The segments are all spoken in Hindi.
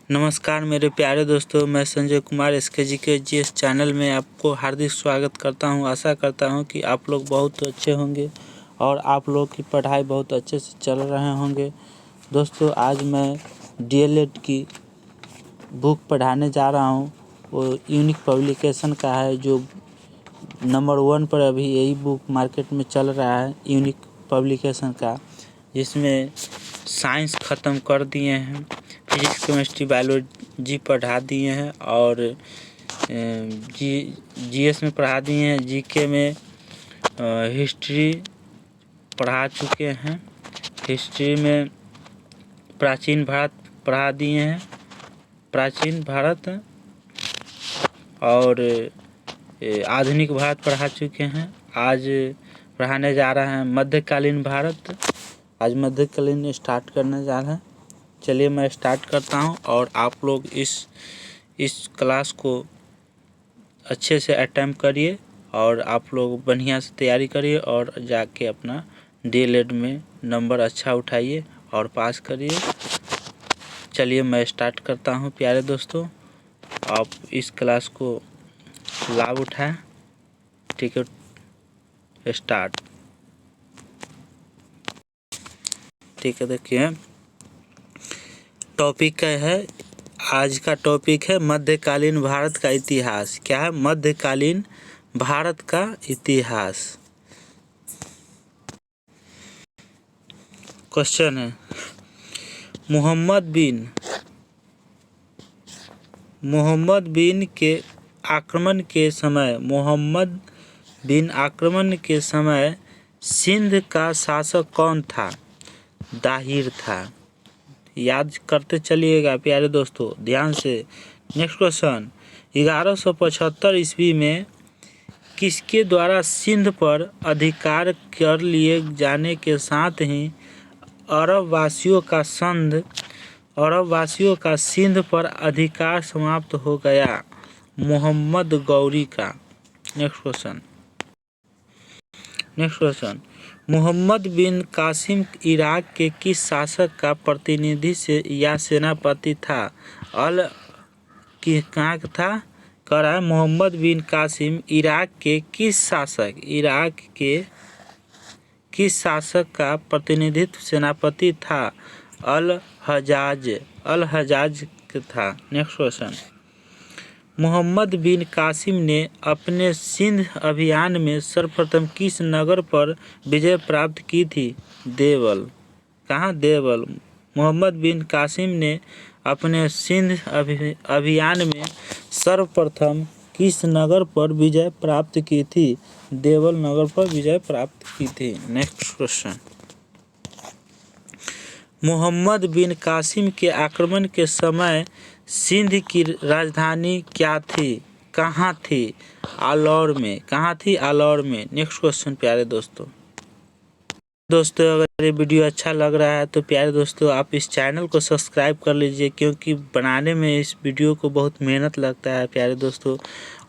नमस्कार मेरे प्यारे दोस्तों, मैं संजय कुमार SKGK चैनल में आपको हार्दिक स्वागत करता हूं। आशा करता हूं कि आप लोग बहुत अच्छे होंगे और आप लोग की पढ़ाई बहुत अच्छे से चल रहे होंगे। दोस्तों, आज मैं DLED की बुक पढ़ाने जा रहा हूं। वो यूनिक पब्लिकेशन का है, जो नंबर 1 पर अभी यही बुक मार्केट में चल रहा है, यूनिक पब्लिकेशन का, जिसमें साइंस ख़त्म कर दिए हैं, फिजिक्स केमिस्ट्री बायोलॉजी पढ़ा दिए हैं और GS में पढ़ा दिए हैं। GK में हिस्ट्री पढ़ा चुके हैं। हिस्ट्री में प्राचीन भारत पढ़ा दिए हैं, प्राचीन भारत, और आधुनिक भारत पढ़ा चुके हैं। आज पढ़ाने जा रहे हैं मध्यकालीन भारत। आज मध्यकालीन स्टार्ट करने जा रहे हैं। चलिए मैं स्टार्ट करता हूं और आप लोग इस क्लास को अच्छे से अटेम्प्ट करिए और आप लोग बढ़िया से तैयारी करिए और जाके अपना DLED में नंबर अच्छा उठाइए और पास करिए। चलिए मैं स्टार्ट करता हूं प्यारे दोस्तों, आप इस क्लास को लाभ उठाएं। ठीक है, स्टार्ट। ठीक है, देखिए टॉपिक क्या है। आज का टॉपिक है मध्यकालीन भारत का इतिहास। क्या है? मध्यकालीन भारत का इतिहास। क्वेश्चन है, मोहम्मद बिन के आक्रमण के समय सिंध का शासक कौन था? दाहिर था। याद करते चलिएगा प्यारे दोस्तों, ध्यान से। नेक्स्ट क्वेश्चन, 1175 ईस्वी में किसके द्वारा सिंध पर अधिकार कर लिए जाने के साथ ही अरब वासियों का सिंध पर अधिकार समाप्त हो गया? मोहम्मद गौरी का। नेक्स्ट क्वेश्चन, मोहम्मद बिन कासिम इराक के किस शासक का प्रतिनिधि से या सेनापति था? कहाँ था? कह रहा है मोहम्मद बिन कासिम इराक के किस शासक का प्रतिनिधित्व सेनापति था? अल हजाज था। नेक्स्ट क्वेश्चन, मोहम्मद बिन कासिम ने अपने सिंध अभियान में सर्वप्रथम किस नगर पर विजय प्राप्त की थी? देवल। कहाँ? देवल। मोहम्मद बिन कासिम ने अपने सिंध अभियान में सर्वप्रथम किस नगर पर विजय प्राप्त की थी? देवल नगर पर विजय प्राप्त की थी। नेक्स्ट क्वेश्चन, मोहम्मद बिन कासिम के आक्रमण के समय सिंध की राजधानी क्या थी? कहाँ थी? आलौर में। कहाँ थी? आलौर में। नेक्स्ट क्वेश्चन प्यारे दोस्तों, अगर ये वीडियो अच्छा लग रहा है तो प्यारे दोस्तों आप इस चैनल को सब्सक्राइब कर लीजिए, क्योंकि बनाने में इस वीडियो को बहुत मेहनत लगता है प्यारे दोस्तों।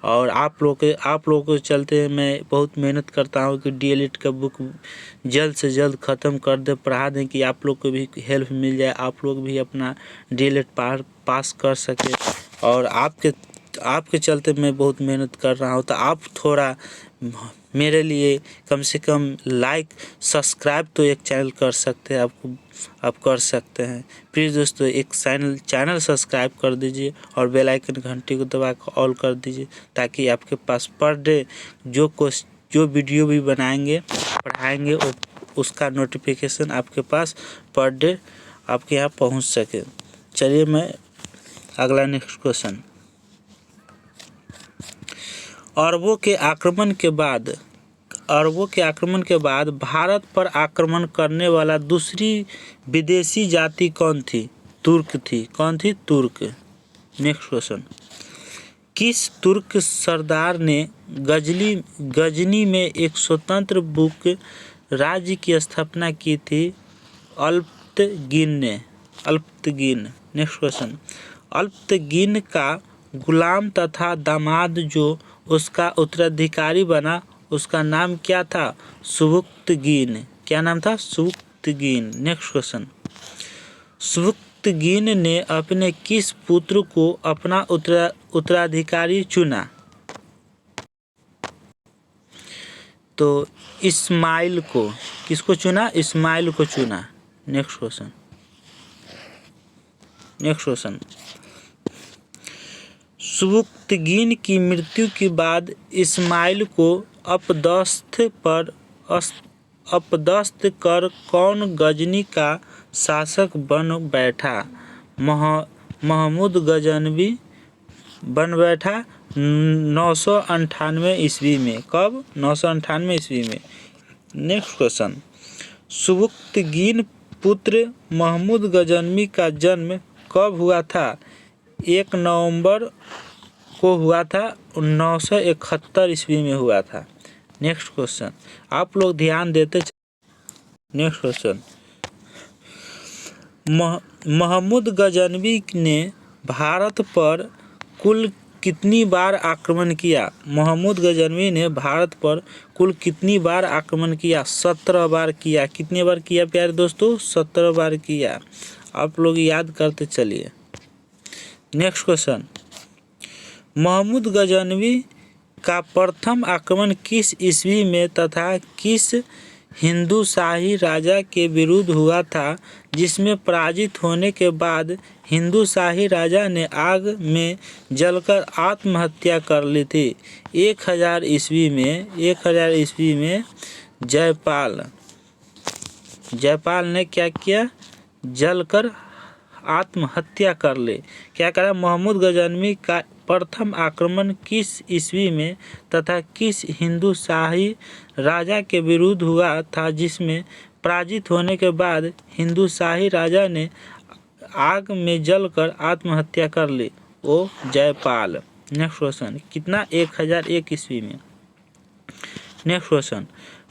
और आप लोगों के चलते मैं बहुत मेहनत करता हूँ कि DLED का बुक जल्द से जल्द ख़त्म कर दे, पढ़ा दें, कि आप लोग को भी हेल्प मिल जाए, आप लोग भी अपना DLED पास कर सके। और आपके चलते मैं बहुत मेहनत कर रहा हूँ, तो आप थोड़ा मेरे लिए कम से कम लाइक सब्सक्राइब तो एक चैनल कर सकते हैं, आप कर सकते हैं। प्लीज़ दोस्तों एक चैनल सब्सक्राइब कर दीजिए और बेल आइकन घंटी को दबा कर ऑल कर दीजिए, ताकि आपके पास पर डे जो वीडियो भी बनाएंगे पढ़ाएंगे उसका नोटिफिकेशन आपके पास पर डे आपके यहाँ पहुँच सके। चलिए मैं अगला नेक्स्ट क्वेश्चन, अरबों के आक्रमण के बाद भारत पर आक्रमण करने वाला दूसरी विदेशी जाति कौन थी? तुर्क थी। कौन थी? तुर्क। नेक्स्ट क्वेश्चन, किस तुर्क सरदार ने गजनी में एक स्वतंत्र बुक राज्य की स्थापना की थी? अल्पतगिन। नेक्स्ट क्वेश्चन, अल्पतगिन का गुलाम तथा दामाद जो उसका उत्तराधिकारी बना, उसका नाम क्या था? सुबुक्तगीन। क्या नाम था? सुबुक्तगीन। नेक्स्ट क्वेश्चन, सुबुक्त सुबुक्तगीन ने अपने किस पुत्र को अपना उत्तराधिकारी चुना? तो इस्माइल को। किसको चुना? इस्माइल को चुना। Next question. सुबुक्तगीन की मृत्यु के बाद इस्माइल को अपदस्थ कर कौन गजनी का शासक बन बैठा? महमूद गजनवी बन बैठा 998 ईस्वी में। कब? 998 ईस्वी में। Next question. सुबुक्तगीन पुत्र महमूद गजनवी का जन्म कब हुआ था? 1 नवंबर को हुआ था, 971 ईस्वी में हुआ था। नेक्स्ट क्वेश्चन, आप लोग ध्यान देते। नेक्स्ट क्वेश्चन, महमूद गजनवी ने भारत पर कुल कितनी बार आक्रमण किया? महमूद गजनवी ने भारत पर कुल कितनी बार आक्रमण किया? 17 बार किया। कितनी बार किया प्यारे दोस्तों? 17 बार किया। आप लोग याद करते चलिए। नेक्स्ट क्वेश्चन, महमूद गजनवी का प्रथम आक्रमण किस ईस्वी में तथा किस हिंदू शाही राजा के विरुद्ध हुआ था, जिसमें पराजित होने के बाद हिंदू शाही राजा ने आग में जलकर आत्महत्या कर ली थी? 1000 ईस्वी में जयपाल ने क्या किया? जलकर आत्महत्या कर ले। क्या करा? महमूद गजनवी का प्रथम आक्रमण किस ईस्वी में तथा किस हिंदू शाही राजा के विरुद्ध हुआ था, जिसमें पराजित होने के बाद हिंदू शाही राजा ने आग में जलकर आत्महत्या कर ली? वो जयपाल। नेक्स्ट क्वेश्चन, कितना? 1001 ईस्वी में। नेक्स्ट क्वेश्चन,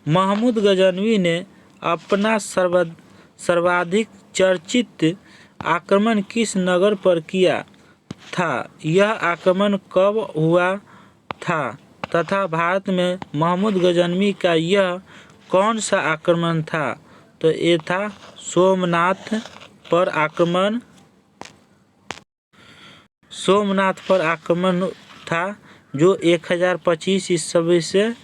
महमूद गजनवी ने अपना सर्वाधिक चर्चित आक्रमण किस नगर पर किया था? यह आक्रमण कब हुआ था तथा भारत में महमूद गजनवी का यह कौन सा आक्रमण था? तो ये था सोमनाथ पर आक्रमण था, जो 1025 ईस्वी से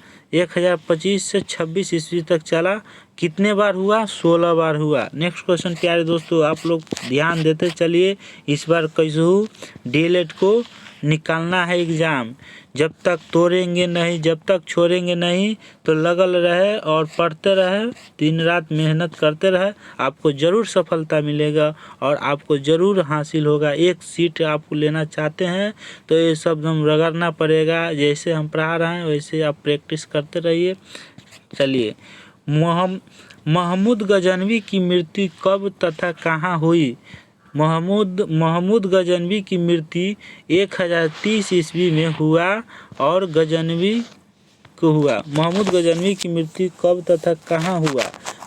26 ईस्वी तक चला। कितने बार हुआ? 16 बार हुआ। नेक्स्ट क्वेश्चन प्यारे दोस्तों, आप लोग ध्यान देते चलिए। इस बार कैसे डीएलएड को निकालना है एग्ज़ाम। जब तक तोड़ेंगे नहीं, जब तक छोड़ेंगे नहीं, तो लगल रहे और पढ़ते रहे, दिन रात मेहनत करते रहे, आपको ज़रूर सफलता मिलेगा और आपको ज़रूर हासिल होगा। एक सीट आपको लेना चाहते हैं तो ये सब हम रगड़ना पड़ेगा। जैसे हम पढ़ा रहे हैं वैसे आप प्रैक्टिस करते रहिए। चलिए, महमूद गजनवी की मृत्यु कब तथा कहाँ हुई? महमूद गजनवी की मृत्यु 1030 ईस्वी में हुआ और गजनवी को हुआ। महमूद गजनवी की मृत्यु कब तथा कहाँ हुआ?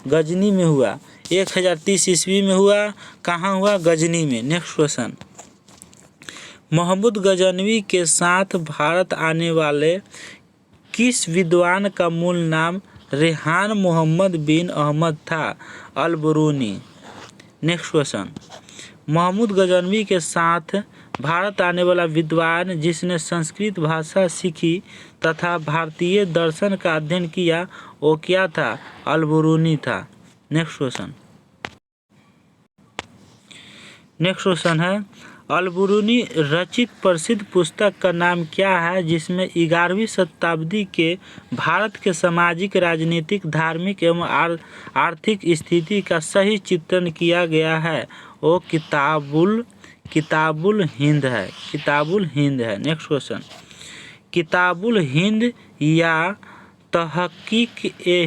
गजनी में हुआ। 1030 ईस्वी में हुआ। कहाँ हुआ? गजनी में। नेक्स्ट क्वेश्चन, महमूद गजनवी के साथ भारत आने वाले किस विद्वान का मूल नाम रेहान मोहम्मद बिन अहमद था? अल-बरूनी। नेक्स्ट क्वेश्चन, महमूद गजनवी के साथ भारत आने वाला विद्वान जिसने संस्कृत भाषा सीखी तथा भारतीय दर्शन का अध्ययन किया, वो क्या था? अल-बरूनी था। नेक्स्ट क्वेश्चन है, अल-बरूनी रचित प्रसिद्ध पुस्तक का नाम क्या है, जिसमें 11वीं शताब्दी के भारत के सामाजिक, राजनीतिक, धार्मिक एवं आर्थिक स्थिति का सही चित्रण किया गया है? वो किताबुल हिंद है। किताबुल हिंद है। नेक्स्ट क्वेश्चन, किताबुल हिंद या तहकीक ए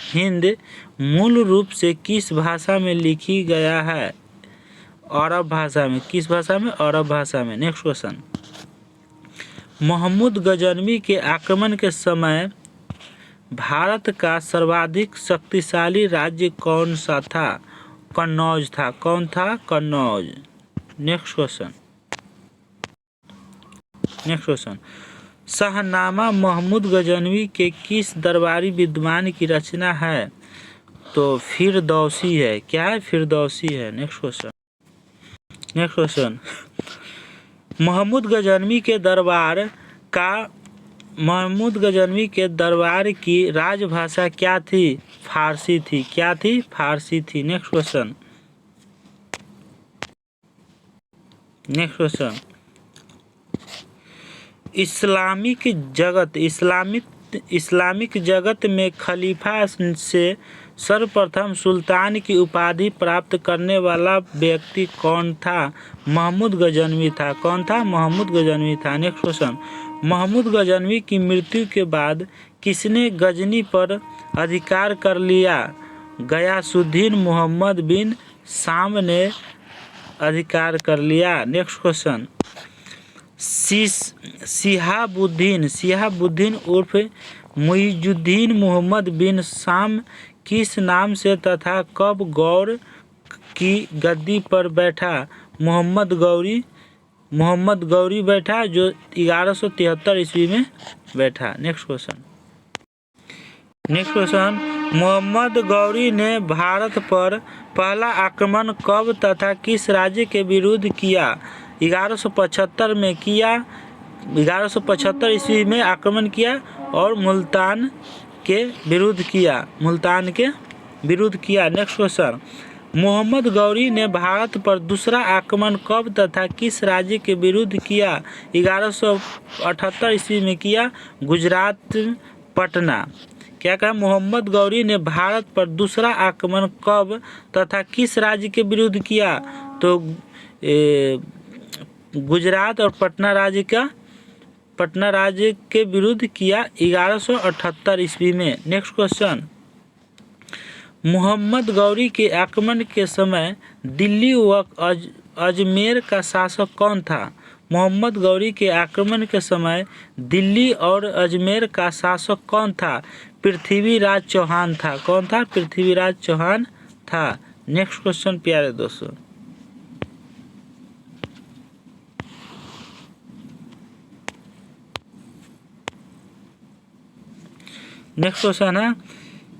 हिंद मूल रूप से किस भाषा में लिखी गया है? अरब भाषा में। किस भाषा में? अरब भाषा में। नेक्स्ट क्वेश्चन, महमूद गजनवी के आक्रमण के समय भारत का सर्वाधिक शक्तिशाली राज्य कौन सा था? कन्नौज था। कौन था? कन्नौज। नेक्स्ट क्वेश्चन, शाहनामा महमूद गजनवी के किस दरबारी विद्वान की रचना है? तो फिरदौसी है। क्या है? फिरदौसी है। नेक्स्ट क्वेश्चन महमूद गजनवी के दरबार की राजभाषा क्या थी? फारसी थी। क्या थी? फारसी थी। नेक्स्ट क्वेश्चन इस्लामिक जगत में खलीफा से सर्वप्रथम सुल्तान की उपाधि प्राप्त करने वाला व्यक्ति कौन था? महमूद गजनवी था। कौन था? महमूद गजनवी था। नेक्स्ट क्वेश्चन महमूद गजनवी की मृत्यु के बाद किसने गजनी पर अधिकार कर लिया? गयासुद्दीन मोहम्मद बिन साम ने अधिकार कर लिया। नेक्स्ट क्वेश्चन शिहाबुद्दीन उर्फ मुइजुद्दीन मोहम्मद बिन साम किस नाम से तथा कब गौर की गद्दी पर बैठा? मोहम्मद गौरी बैठा, जो 1173 ईस्वी में बैठा। नेक्स्ट क्वेश्चन मोहम्मद गौरी ने भारत पर पहला आक्रमण कब तथा किस राज्य के विरुद्ध किया? 1175 में किया। 1175 ईस्वी में आक्रमण किया और मुल्तान के विरुद्ध किया। नेक्स्ट क्वेश्चन मोहम्मद गौरी ने भारत पर दूसरा आक्रमण कब तथा किस राज्य के विरुद्ध किया? 1178 ईस्वी में किया। गुजरात, पटना। क्या कहा? मोहम्मद गौरी ने भारत पर दूसरा आक्रमण कब तथा किस राज्य के विरुद्ध किया? तो गुजरात और पटना राज्य के विरुद्ध किया 1178 ईस्वी में। नेक्स्ट क्वेश्चन मोहम्मद गौरी के आक्रमण के समय दिल्ली व अजमेर का शासक कौन था? मोहम्मद गौरी के आक्रमण के समय दिल्ली और अजमेर का शासक कौन था? पृथ्वीराज चौहान था। कौन था? पृथ्वीराज चौहान था। नेक्स्ट क्वेश्चन प्यारे दोस्तों है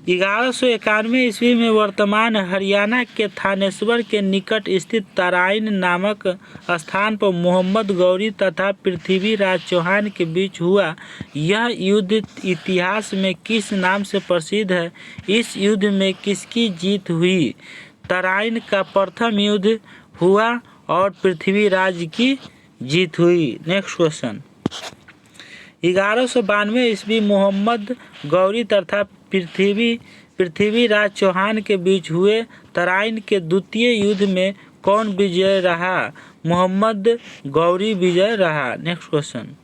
1191 ईस्वी में वर्तमान हरियाणा के थानेश्वर के निकट स्थित तराइन नामक स्थान पर मोहम्मद गौरी तथा पृथ्वीराज चौहान के बीच हुआ। यह युद्ध इतिहास में किस नाम से प्रसिद्ध है? इस युद्ध में किसकी जीत हुई? तराइन का प्रथम युद्ध हुआ और पृथ्वीराज की जीत हुई। नेक्स्ट क्वेश्चन 1192 ईस्वी मोहम्मद गौरी तथा पृथ्वीराज चौहान के बीच हुए तराइन के द्वितीय युद्ध में कौन विजय रहा? मोहम्मद गौरी विजय रहा। नेक्स्ट क्वेश्चन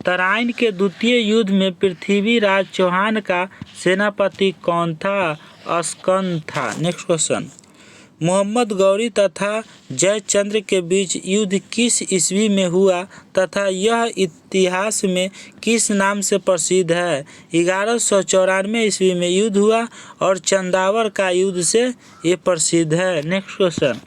तराइन के द्वितीय युद्ध में पृथ्वीराज चौहान का सेनापति कौन था? अस्कंद था। नेक्स्ट क्वेश्चन मोहम्मद गौरी तथा जयचंद्र के बीच युद्ध किस ईस्वी में हुआ तथा यह इतिहास में किस नाम से प्रसिद्ध है? 1194 ईस्वी में युद्ध हुआ और चंदावर का युद्ध से ये प्रसिद्ध है। नेक्स्ट क्वेश्चन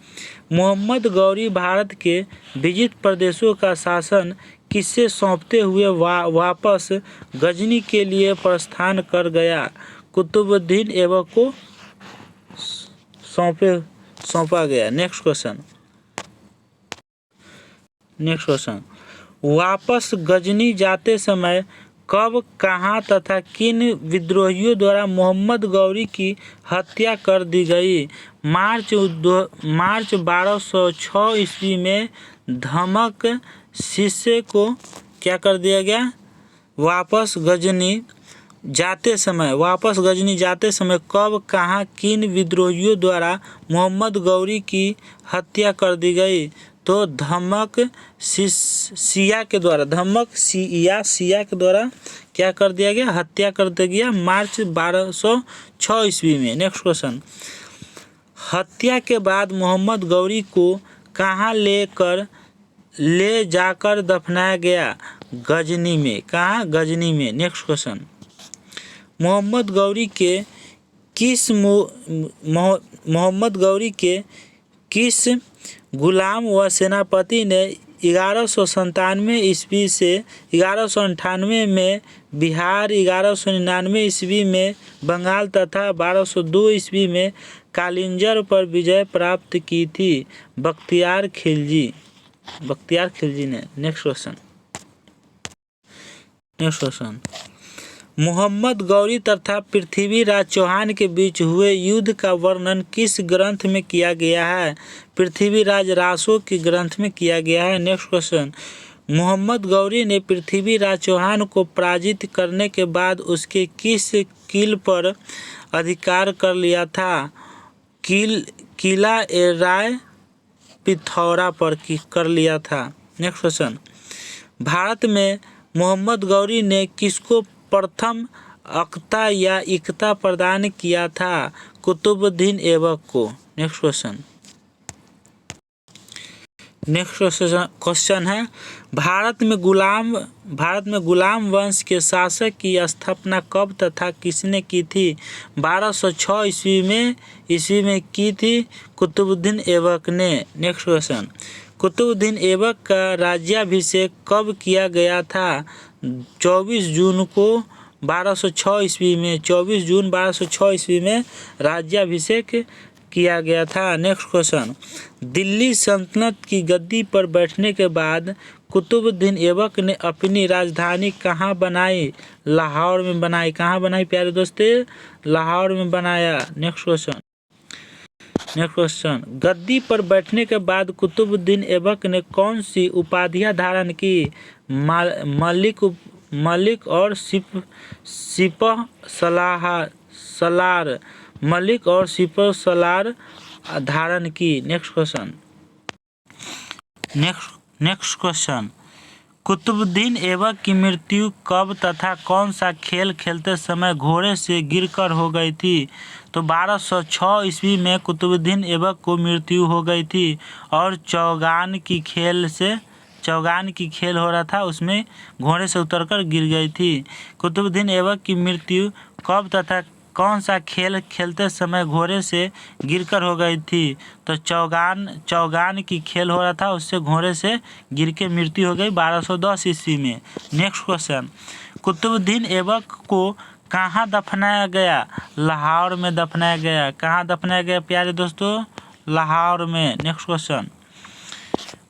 मोहम्मद गौरी भारत के विजित प्रदेशों का शासन किससे सौंपते हुए वापस गजनी के लिए प्रस्थान कर गया? कुतुबुद्दीन ऐबक को सौंपा गया। नेक्स्ट क्वेश्चन वापस गजनी जाते समय कब, कहाँ तथा किन विद्रोहियों द्वारा मोहम्मद गौरी की हत्या कर दी गई? मार्च 1206 ईस्वी में धमक शिष्य को क्या कर दिया गया? वापस गजनी जाते समय कब, कहाँ, किन विद्रोहियों द्वारा मोहम्मद गौरी की हत्या कर दी गई? तो धमक सिया के द्वारा क्या कर दिया गया? हत्या कर दिया गया मार्च 1206 ईस्वी में। नेक्स्ट क्वेश्चन हत्या के बाद मोहम्मद गौरी को कहाँ ले जाकर दफनाया गया? गजनी में। कहाँ? गजनी में। नेक्स्ट क्वेश्चन मोहम्मद गौरी के किस गुलाम व सेनापति ने 1197 ईस्वी से 1198 में बिहार, 1199 ईस्वी में बंगाल तथा 1202 ईस्वी में कालिंजर पर विजय प्राप्त की थी बख्तियार खिलजी ने। नेक्स्ट क्वेश्चन मोहम्मद गौरी तथा पृथ्वीराज चौहान के बीच हुए युद्ध का वर्णन किस ग्रंथ में किया गया है? पृथ्वीराज रासो के ग्रंथ में किया गया है। नेक्स्ट क्वेश्चन मोहम्मद गौरी ने पृथ्वीराज चौहान को पराजित करने के बाद उसके किस किल पर अधिकार कर लिया था? किला ए राय पिथौरा पर कर लिया था। नेक्स्ट क्वेश्चन भारत में मोहम्मद गौरी ने किसको प्रथम अक्ता या इक्ता प्रदान किया था? कुतुबुद्दीन ऐबक को। नेक्स्ट क्वेश्चन है भारत में गुलाम वंश के शासक की स्थापना कब तथा किसने की थी? 1206 ईस्वी में की थी कुतुबुद्दीन ऐबक ने। नेक्स्ट क्वेश्चन कुतुबुद्दीन ऐबक का राज्याभिषेक कब किया गया था? 24 जून को 1206 ईस्वी में 24 जून 1206 ईस्वी में राज्याभिषेक किया गया था। नेक्स्ट क्वेश्चन दिल्ली सल्तनत की गद्दी पर बैठने के बाद कुतुबुद्दीन ऐबक ने अपनी राजधानी कहाँ बनाई? लाहौर में बनाई। कहाँ बनाई प्यारे दोस्तों? लाहौर में बनाया। नेक्स्ट क्वेश्चन गद्दी पर बैठने के बाद कुतुबुद्दीन ऐबक ने कौन सी उपाधियां धारण की? मलिक और सिपह सलार मलिक और सिपह सलार धारण की। नेक्स्ट क्वेश्चन कुतुबुद्दीन ऐबक की मृत्यु कब तथा कौन सा खेल खेलते समय घोड़े से गिरकर हो गई थी? तो 1206 ईस्वी में कुतुबुद्दीन ऐबक को मृत्यु हो गई थी और चौगान की खेल हो रहा था, उसमें घोड़े से उतरकर गिर गई थी। कुतुबुद्दीन ऐबक की मृत्यु कब तथा कौन सा खेल खेलते समय घोड़े से गिरकर हो गई थी? तो चौगान की खेल हो रहा था, उससे घोड़े से गिर के मृत्यु हो गई 1210 ईस्वी में। नेक्स्ट क्वेश्चन कुतुबुद्दीन ऐबक को कहाँ दफनाया गया? लाहौर में दफनाया गया। कहाँ दफनाया गया प्यारे दोस्तों? लाहौर में। नेक्स्ट क्वेश्चन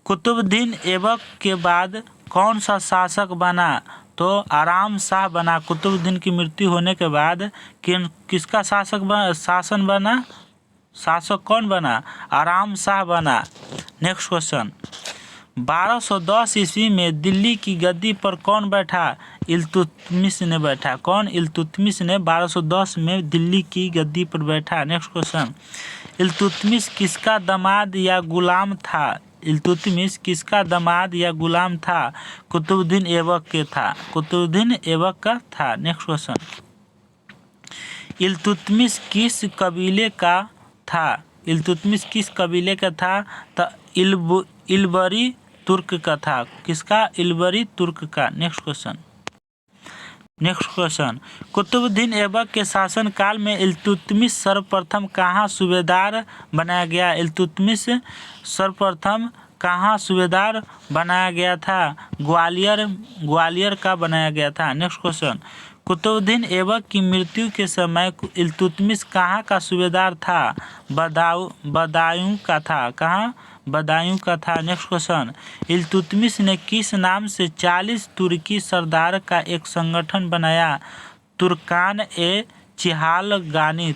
कुतुबुद्दीन ऐबक के बाद कौन सा शासक बना? तो आराम शाह बना। कुतुबुद्दीन की मृत्यु होने के बाद किसका शासन बना? शासक कौन बना? आराम शाह बना। नेक्स्ट क्वेश्चन 1210 ईस्वी में दिल्ली की गद्दी पर कौन बैठा? इल्तुतमिश ने बैठा। कौन? इल्तुतमिश ने 1210 में दिल्ली की गद्दी पर बैठा। नेक्स्ट क्वेश्चन इल्तुतमिश किसका दामाद या गुलाम था? इल्तुतमिश किसका दामाद या गुलाम था? कुतुबुद्दीन ऐबक के था। कुतुबुद्दीन ऐबक का था। नेक्स्ट क्वेश्चन इल्तुतमिश किस कबीले का था? इल्तुतमिश किस कबीले का था? तो इल्बरी तुर्क का था। किसका? इल्बरी तुर्क का। नेक्स्ट क्वेश्चन कुतुबुद्दीन ऐबक के शासन काल में इल्तुतमिश सर्वप्रथम कहाँ सूबेदार बनाया गया? इल्तुतमिश सर्वप्रथम कहाँ सूबेदार बनाया गया था? ग्वालियर का बनाया गया था। नेक्स्ट क्वेश्चन कुतुबुद्दीन ऐबक की मृत्यु के समय इल्तुतमिश कहाँ का सूबेदार था? बदायूं का था। कहाँ? बदायूं का था। नेक्स्ट क्वेश्चन इल्तुतमिश ने किस नाम से 40 तुर्की सरदार का एक संगठन बनाया? तुर्कान ए चिहालगानी।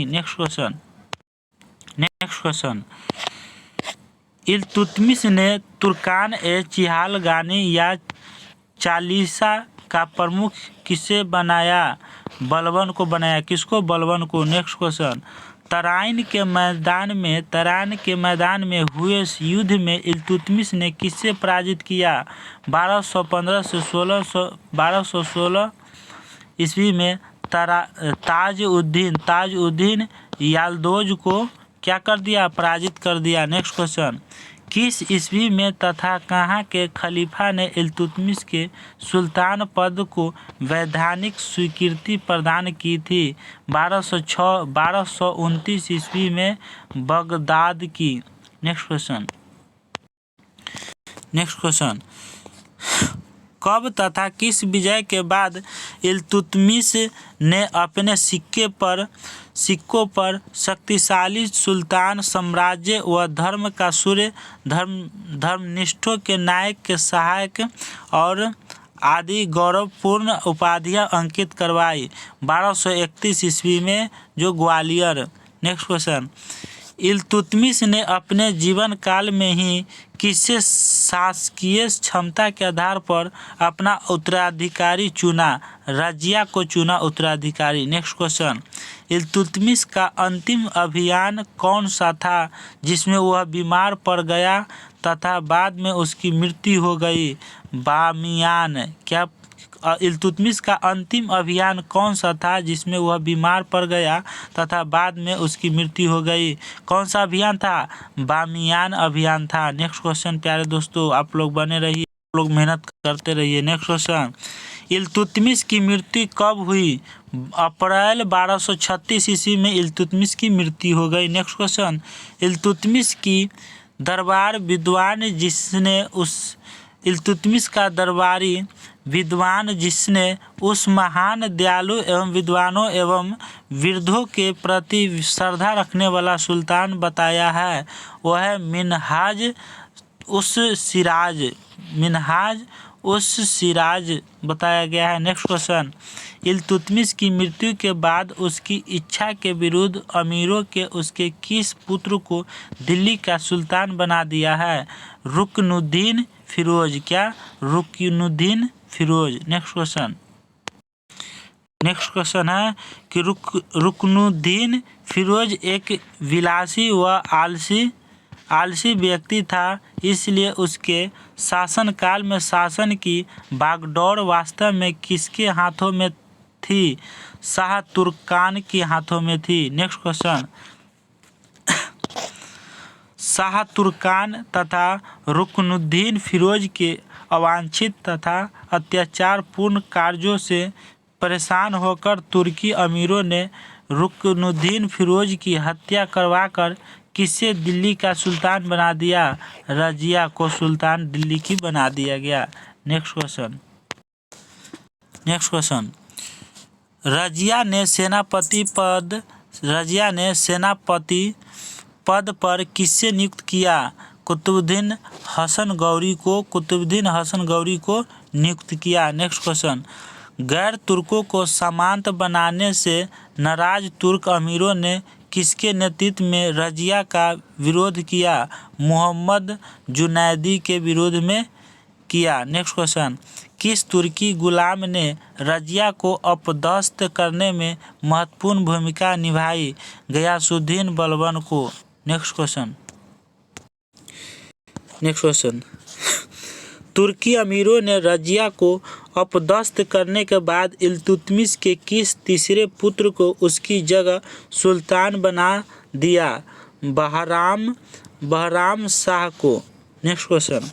नेक्स्ट क्वेश्चन इल्तुतमिश ने तुर्कान ए चिहालगानी या चालीसा का प्रमुख किसे बनाया? बलबन को बनाया। किसको? बलबन को। नेक्स्ट क्वेश्चन तराइन के मैदान में हुए युद्ध में इल्तुतमिश ने किससे पराजित किया? 1215 से 1216 ईस्वी में ताज-उद-दीन याल्दोज को क्या कर दिया? पराजित कर दिया। नेक्स्ट क्वेश्चन किस ईस्वी में तथा कहाँ के खलीफा ने इल्तुतमिश के सुल्तान पद को वैधानिक स्वीकृति प्रदान की थी? 1229 ईस्वी में बगदाद की। नेक्स्ट क्वेश्चन नेक्स्ट क्वेश्चन, कब तथा किस विजय के बाद इल्तुतमिश ने अपने सिक्कों पर शक्तिशाली सुल्तान साम्राज्य व धर्म का सूर्य, धर्मनिष्ठों के नायक के सहायक और आदि गौरवपूर्ण उपाधियां अंकित करवाई? 1231 ईस्वी में जो ग्वालियर। नेक्स्ट क्वेश्चन, इल्तुतमिश ने अपने जीवन काल में ही किसे शासकीय क्षमता के आधार पर अपना उत्तराधिकारी चुना? रजिया को चुना उत्तराधिकारी। नेक्स्ट क्वेश्चन, इल्तुतमिश का अंतिम अभियान कौन सा था जिसमें वह बीमार पड़ गया तथा बाद में उसकी मृत्यु हो गई? बामियान। क्या इल्तुतमिश का अंतिम अभियान कौन सा था जिसमें वह बीमार पड़ गया तथा बाद में उसकी मृत्यु हो गई? कौन सा अभियान था? बामियान अभियान था। नेक्स्ट क्वेश्चन प्यारे दोस्तों, आप लोग बने रहिए, आप लोग मेहनत करते रहिए। नेक्स्ट क्वेश्चन, इल्तुतमिश की मृत्यु कब हुई? अप्रैल 1236 ईस्वी में इल्तुतमिश की मृत्यु हो गई। नेक्स्ट क्वेश्चन, इल्तुतमिश की दरबार विद्वान जिसने उस महान दयालु एवं विद्वानों एवं वृद्धों के प्रति श्रद्धा रखने वाला सुल्तान बताया है, वह है मिन्हाज उस सिराज बताया गया है। नेक्स्ट क्वेश्चन, इल्तुतमिश की मृत्यु के बाद उसकी इच्छा के विरुद्ध अमीरों के उसके किस पुत्र को दिल्ली का सुल्तान बना दिया है? रुकनुद्दीन फिरोज। क्या? रुकनुद्दीन फिरोज। नेक्स्ट क्वेश्चन है कि रुकनुद्दीन फिरोज एक विलासी व आलसी व्यक्ति था, इसलिए उसके शासनकाल में शासन की बागडोर वास्तव में किसके हाथों में थी? शाह तुर्कान के हाथों में थी। नेक्स्ट क्वेश्चन, शाह तुर्कान तथा रुकनुद्दीन फिरोज के अवांछित तथा अत्याचारपूर्ण कार्यों से परेशान होकर तुर्की अमीरों ने रुकनुद्दीन फिरोज की हत्या करवाकर किसे दिल्ली का सुल्तान बना दिया? रजिया को सुल्तान दिल्ली की बना दिया गया। नेक्स्ट क्वेश्चन, रजिया ने सेनापति पद पर किससे नियुक्त किया? कुतुबुद्दीन हसन गौरी को नियुक्त किया। नेक्स्ट क्वेश्चन, गैर तुर्कों को सामंत बनाने से नाराज तुर्क अमीरों ने किसके नेतृत्व में रजिया का विरोध किया? मोहम्मद जुनैदी के विरोध में किया। नेक्स्ट क्वेश्चन, किस तुर्की गुलाम ने रजिया को अपदस्थ करने में महत्वपूर्ण भूमिका निभाई? गयासुद्दीन बलबन को। नेक्स्ट क्वेश्चन, तुर्की अमीरों ने रजिया को अपदस्थ करने के बाद इल्तुतमिश के किस तीसरे पुत्र को उसकी जगह सुल्तान बना दिया? बहराम शाह को। नेक्स्ट क्वेश्चन,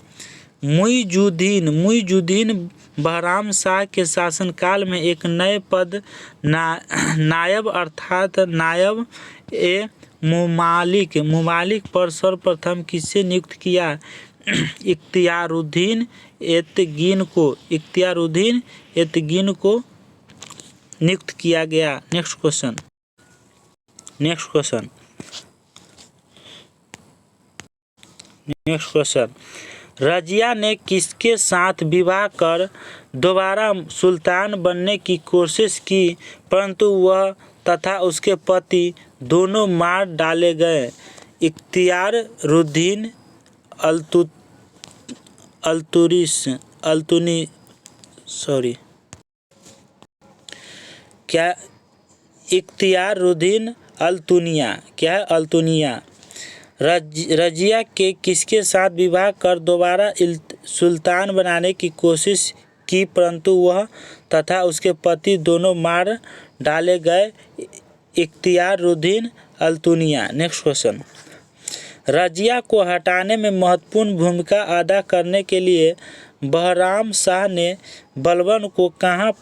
मुइजुद्दीन बहराम शाह के शासनकाल में एक नए पद नायब अर्थात नायब ए मुमालिक पर सर्वप्रथम किससे नियुक्त किया? इख्तियारुद्दीन एतगिन को नियुक्त किया गया। नेक्स्ट क्वेश्चन, रजिया ने किसके साथ विवाह कर दोबारा सुल्तान बनने की कोशिश की परंतु वह तथा उसके पति दोनों मार डाले गए? इख्तियारुद्दीन अल्तुनिया। रजिया के किसके साथ विवाह कर दोबारा सुल्तान बनाने की कोशिश की परंतु वह तथा उसके पति दोनों मार डाले गए? इख्तियारुद्दीन अल्तुनिया। नेक्स्ट क्वेश्चन, रजिया को हटाने में महत्वपूर्ण भूमिका अदा करने के लिए बहराम शाह ने बलबन को कहाँ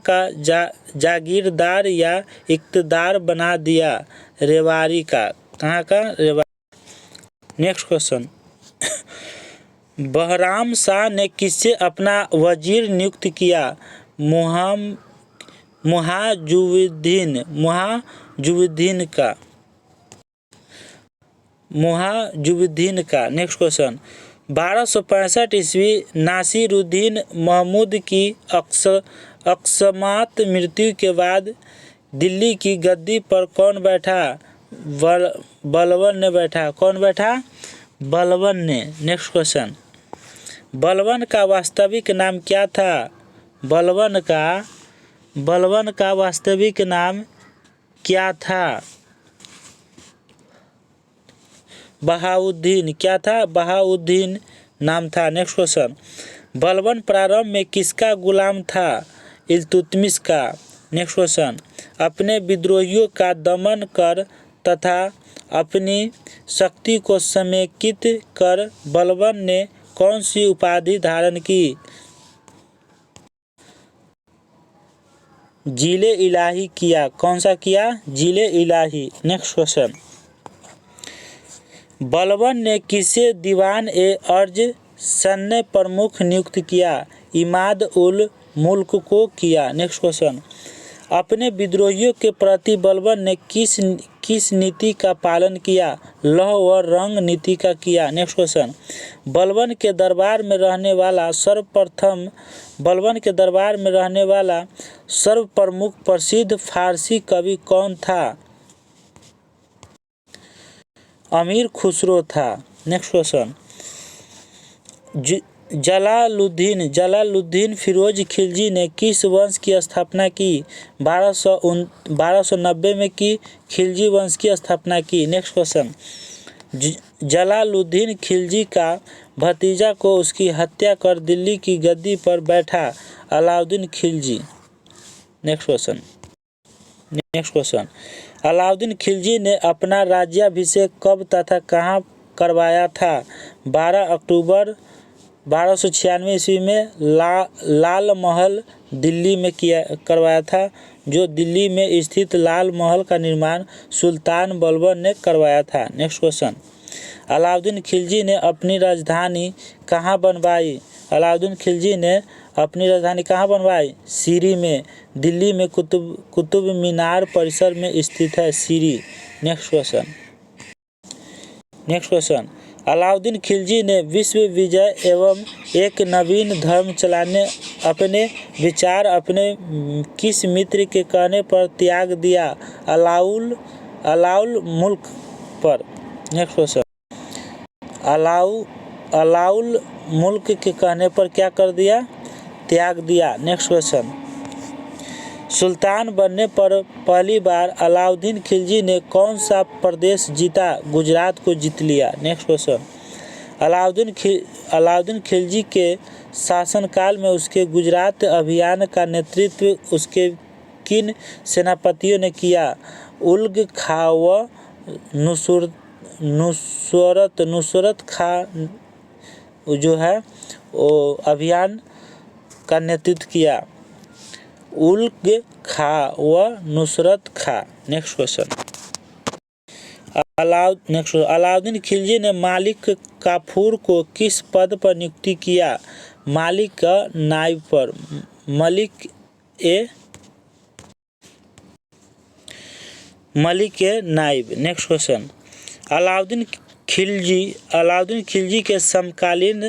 का जागीरदार या इख्तियार बना दिया? रेवाड़ी का। कहाँ का? रेवाड़ी। नेक्स्ट क्वेश्चन, बहराम शाह ने किससे अपना वजीर नियुक्त किया? मुहाजुद्दीन का। नेक्स्ट क्वेश्चन, 1265 ईस्वी नासिरुद्दीन महमूद की अकस्मात मृत्यु के बाद दिल्ली की गद्दी पर कौन बैठा? बलबन ने बैठा। कौन बैठा? बलबन ने। नेक्स्ट क्वेश्चन, बलबन का वास्तविक नाम क्या था? बलबन का वास्तविक नाम क्या था? बहाउद्दीन। क्या था? बहाउद्दीन नाम था। नेक्स्ट क्वेश्चन, बलबन प्रारंभ में किसका गुलाम था? इल्तुतमिश का। नेक्स्ट क्वेश्चन, अपने विद्रोहियों का दमन कर तथा अपनी शक्ति को समेकित कर बलबन ने कौन सी उपाधि धारण की? जिले इलाही किया। कौन सा किया? जिले इलाही। नेक्स्ट क्वेश्चन, बलबन ने किसे दीवान ए अर्ज सैन्य प्रमुख नियुक्त किया? इमाद उल मुल्क को किया। नेक्स्ट क्वेश्चन, अपने विद्रोहियों के प्रति बलबन ने किस नीति का पालन किया? लौह व रंग नीति का किया। नेक्स्ट क्वेश्चन, बलबन के दरबार में रहने वाला सर्वप्रमुख प्रसिद्ध फारसी कवि कौन था? अमीर खुसरो था। नेक्स्ट क्वेश्चन, जलालुद्दीन फिरोज खिलजी ने किस वंश की स्थापना की? 1290 में की खिलजी वंश की स्थापना की। नेक्स्ट क्वेश्चन, जलालुद्दीन खिलजी का भतीजा को उसकी हत्या कर दिल्ली की गद्दी पर बैठा अलाउद्दीन खिलजी। नेक्स्ट क्वेश्चन, अलाउद्दीन खिलजी ने अपना राज्याभिषेक कब तथा कहाँ करवाया था? 12 अक्टूबर 1296 ईस्वी में लाल महल दिल्ली में करवाया था, जो दिल्ली में स्थित लाल महल का निर्माण सुल्तान बलबन ने करवाया था। नेक्स्ट क्वेश्चन, अलाउद्दीन खिलजी ने अपनी राजधानी कहाँ बनवाई? अलाउद्दीन खिलजी ने अपनी राजधानी कहाँ बनवाई? सीरी में। दिल्ली में कुतुब मीनार परिसर में स्थित है सीरी। नेक्स्ट क्वेश्चन, अलाउद्दीन खिलजी ने विश्व विजय एवं एक नवीन धर्म चलाने अपने विचार अपने किस मित्र के कहने पर त्याग दिया? अलाउल मुल्क पर। नेक्स्ट क्वेश्चन, अलाउल मुल्क के कहने पर क्या कर दिया? त्याग दिया। नेक्स्ट क्वेश्चन, सुल्तान बनने पर पहली बार अलाउद्दीन खिलजी ने कौन सा प्रदेश जीता? गुजरात को जीत लिया। नेक्स्ट क्वेश्चन, अलाउद्दीन खिलजी के शासनकाल में उसके गुजरात अभियान का नेतृत्व उसके किन सेनापतियों ने किया? उलग खां व नुसरत खां जो है वो अभियान का नेतृत्व किया। उलग खां व नुसरत खां। नेक्स्ट क्वेश्चन, अलाउद्दीन खिलजी ने मालिक काफूर को किस पद पर नियुक्त किया? मालिक का नाइब पर। मलिक ए नाइब। नेक्स्ट क्वेश्चन, अलाउद्दीन खिलजी के समकालीन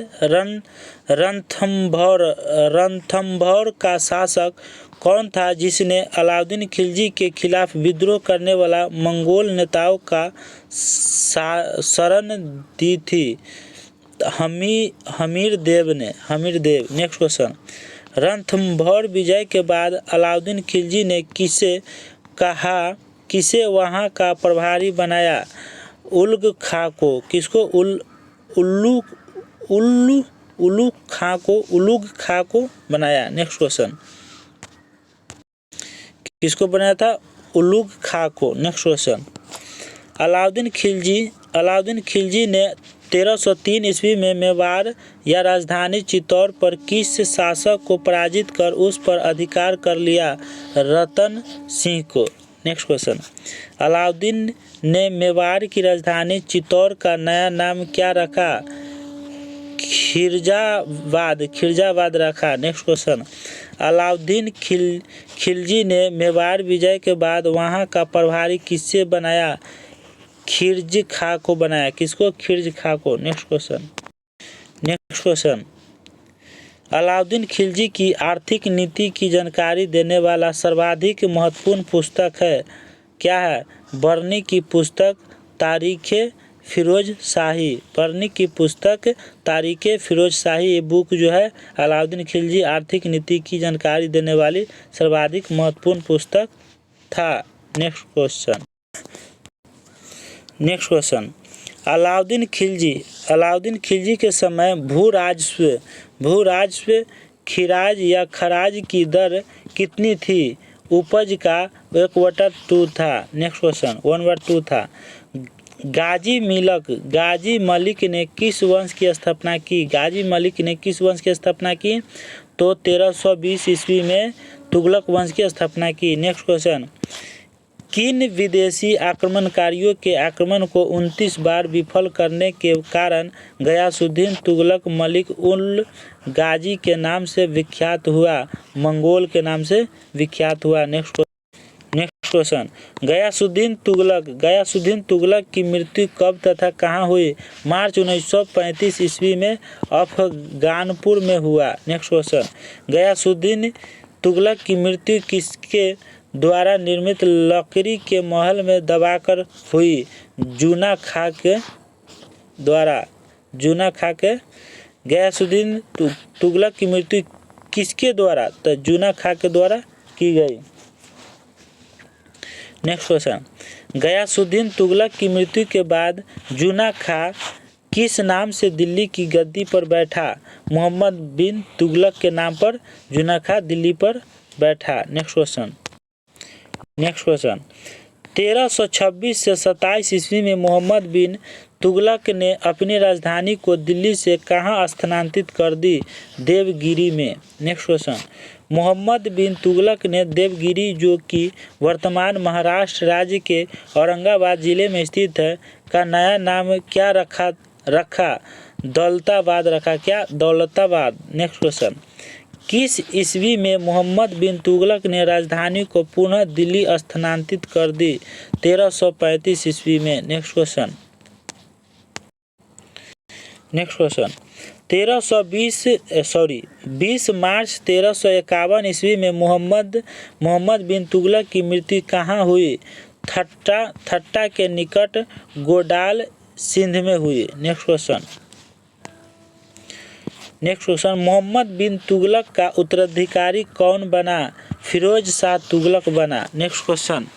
रणथंभौर का शासक कौन था जिसने अलाउद्दीन खिलजी के खिलाफ विद्रोह करने वाला मंगोल नेताओं का शरण दी थी? हमीर देव। नेक्स्ट क्वेश्चन, रणथंभौर विजय के बाद अलाउद्दीन खिलजी ने किसे वहां का प्रभारी बनाया? उलग खां को। किसको? उलूग खां को बनाया। नेक्स्ट क्वेश्चन, किसको बनाया था? उलूग खां को। नेक्स्ट क्वेश्चन, अलाउद्दीन खिलजी ने 1303 ईस्वी में मेवाड़ या राजधानी चित्तौड़ पर किस शासक को पराजित कर उस पर अधिकार कर लिया? रतन सिंह को। नेक्स्ट क्वेश्चन, अलाउद्दीन ने मेवाड़ की राजधानी चित्तौड़ का नया नाम क्या रखा? खिरजाबाद रखा। नेक्स्ट क्वेश्चन, अलाउद्दीन खिलजी ने मेवाड़ विजय के बाद वहां का प्रभारी किससे बनाया? खिरज खां को बनाया। किसको? खिरज खां को। नेक्स्ट क्वेश्चन, अलाउद्दीन खिलजी की आर्थिक नीति की जानकारी देने वाला सर्वाधिक महत्वपूर्ण पुस्तक है? क्या है? बरनी की पुस्तक तारीख़ फिरोज शाही। बरनी की पुस्तक तारीख़ फिरोज शाही, ये बुक जो है अलाउद्दीन खिलजी आर्थिक नीति की जानकारी देने वाली सर्वाधिक महत्वपूर्ण पुस्तक था। नेक्स्ट क्वेश्चन, अलाउद्दीन खिलजी के समय भू राजस्व खिराज या खराज की दर कितनी थी? उपज का 1/2 था। नेक्स्ट क्वेश्चन, 1/2 था। गाजी मलिक ने किस वंश की स्थापना की? गाजी मलिक ने किस वंश की स्थापना की? तो 1320 ईस्वी में तुगलक वंश की स्थापना की। नेक्स्ट क्वेश्चन, किन विदेशी आक्रमणकारियों के आक्रमण को 29 बार विफल करने के कारण गयासुद्दीन तुगलक मलिक उल गाजी के नाम से विख्यात हुआ? मंगोल के नाम से विख्यात हुआ। नेक्स्ट क्वेश्चन, गयासुद्दीन तुगलक की मृत्यु कब तथा कहाँ हुई? मार्च 1935 ईस्वी में अफगानपुर में हुआ। नेक्स्ट क्वेश्चन, गयासुद्दीन तुगलक की मृत्यु किसके द्वारा निर्मित लकड़ी के महल में दबाकर हुई? जूना खां के द्वारा। गयासुद्दीन तुगलक की मृत्यु किसके द्वारा? तो जूना खां के द्वारा की गई। नेक्स्ट क्वेश्चन, गयासुद्दीन तुगलक की मृत्यु के बाद जूना खां किस नाम से दिल्ली की गद्दी पर बैठा? मोहम्मद बिन तुगलक के नाम पर जूना खां दिल्ली पर बैठा। नेक्स्ट क्वेश्चन, 1326 से 27 ईस्वी में मोहम्मद बिन तुगलक ने अपनी राजधानी को दिल्ली से कहाँ स्थानांतरित कर दी? देवगिरी में। नेक्स्ट क्वेश्चन, मोहम्मद बिन तुगलक ने देवगिरी, जो कि वर्तमान महाराष्ट्र राज्य के औरंगाबाद जिले में स्थित है, का नया नाम क्या रखा? दौलताबाद रखा। क्या? दौलताबाद। नेक्स्ट क्वेश्चन, किस ईस्वी में मोहम्मद बिन तुगलक ने राजधानी को पुनः दिल्ली स्थानांतरित कर दी? 1335 ईस्वी में। नेक्स्ट क्वेश्चन, 20 मार्च 1351 ईस्वी में मोहम्मद बिन तुगलक की मृत्यु कहाँ हुई? ठट्टा के निकट गोडाल सिंध में हुई। नेक्स्ट क्वेश्चन, मोहम्मद बिन तुगलक का उत्तराधिकारी कौन बना? फिरोज शाह तुगलक बना। नेक्स्ट क्वेश्चन,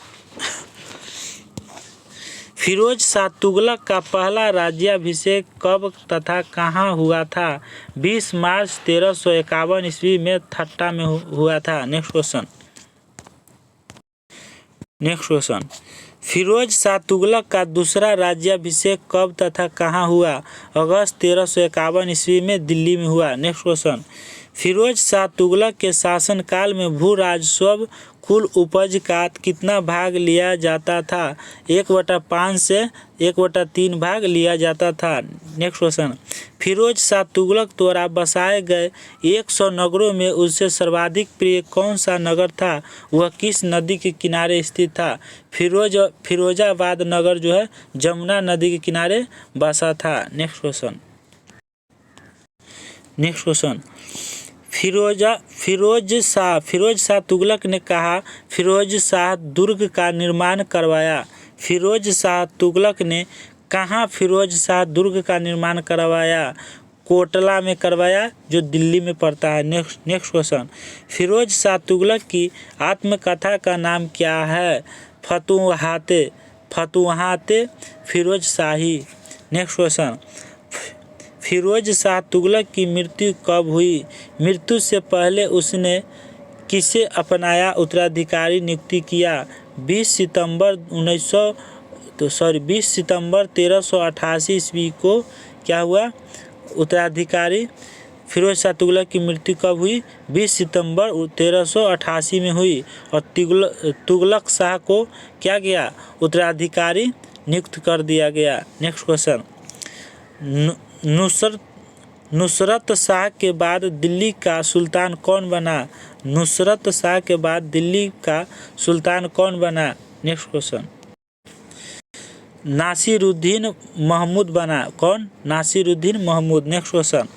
फिरोज शाह तुगलक का पहला राज्याभिषेक कब तथा कहाँ हुआ था? 20 मार्च 1351 ईस्वी में ठट्टा में हुआ था। नेक्स्ट क्वेश्चन, फिरोज शाह तुगलक का दूसरा राज्याभिषेक कब तथा कहाँ हुआ? अगस्त 1351 ईस्वी में दिल्ली में हुआ। नेक्स्ट क्वेश्चन, फिरोज शाह तुगलक के शासनकाल में भू राजस्व कुल उपज का कितना भाग लिया जाता था? 1/5 से 1/3 भाग लिया जाता था। नेक्स्ट क्वेश्चन, फिरोज शाह तुगलक द्वारा बसाए गए 100 नगरों में उससे सर्वाधिक प्रिय कौन सा नगर था? वह किस नदी के किनारे स्थित था? फिरोजाबाद नगर जो है जमुना नदी के किनारे बसा था। नेक्स्ट क्वेश्चन, फिरोज शाह तुगलक ने कहा फिरोज शाह दुर्ग का निर्माण करवाया? फिरोज शाह तुगलक ने कहाँ फिरोज शाह दुर्ग का निर्माण करवाया? कोटला में करवाया, जो दिल्ली में पड़ता है। नेक्स्ट क्वेश्चन, फिरोज शाह तुगलक की आत्मकथा का नाम क्या है? फतुहाते फिरोज शाही। नेक्स्ट क्वेश्चन, फिरोज शाह तुगलक की मृत्यु कब हुई? मृत्यु से पहले उसने किसे अपनाया उत्तराधिकारी नियुक्ति किया? 20 सितंबर 1388 ईस्वी को क्या हुआ? उत्तराधिकारी फिरोज शाह तुगलक की मृत्यु कब हुई? 20 सितंबर 1388 में हुई। और तुगलक शाह को क्या किया? उत्तराधिकारी नियुक्त कर दिया गया। नेक्स्ट क्वेश्चन, नुसरत शाह के बाद दिल्ली का सुल्तान कौन बना? नुसरत शाह के बाद दिल्ली का सुल्तान कौन बना? Next question. नासिरुद्दीन महमूद बना। कौन? नासिरुद्दीन महमूद। Next question.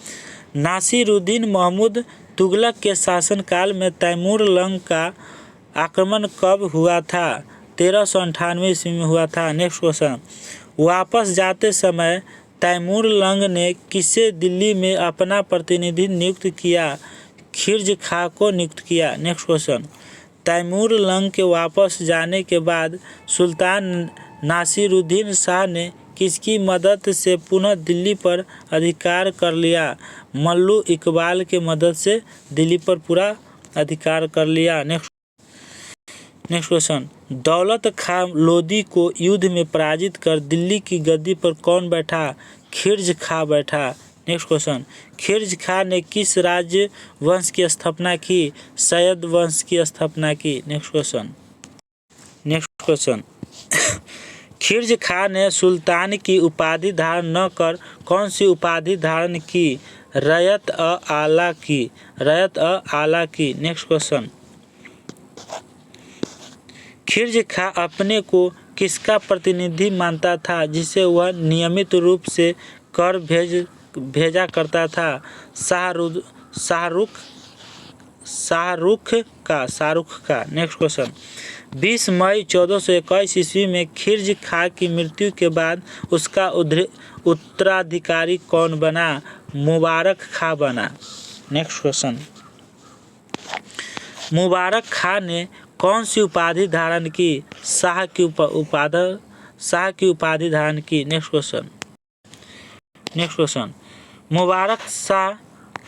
नासिरुद्दीन महमूद तुगलक के शासनकाल में तैमूर लंग का आक्रमण कब हुआ था? 1398 ईस्वी में हुआ था। Next question. वापस जाते समय तैमूर लंग ने किसे दिल्ली में अपना प्रतिनिधि नियुक्त किया? खिर्ज खां को नियुक्त किया। Next question. तैमूर लंग के वापस जाने के बाद सुल्तान नासिरुद्दीन शाह ने किसकी मदद से पुनः दिल्ली पर अधिकार कर लिया? मल्लू इकबाल के मदद से दिल्ली पर पूरा अधिकार कर लिया। Next question. दौलत खां लोदी को युद्ध में पराजित कर दिल्ली की गद्दी पर कौन बैठा? खिर्ज खां बैठा। Next question. खिर्ज खां ने किस राज्य वंश की स्थापना की? सैयद वंश की स्थापना की। Next question. खिर्ज खां ने सुल्तान की उपाधि धारण न कर कौन सी उपाधि धारण की? रयत-ए-आला की। रयत-ए-आला की। Next question. खिर्ज खां अपने को किसका प्रतिनिधि मानता था जिसे वह नियमित रूप से कर भेजा करता था? शाहरुख का। Next question. 20 मई 1421 ईस्वी में खिर्ज खां की मृत्यु के बाद उसका उत्तराधिकारी कौन बना? मुबारक खां बना। Next question. मुबारक खां ने कौन सी उपाधि धारण की? शाह की उपाधि धारण की। Next question. मुबारक शाह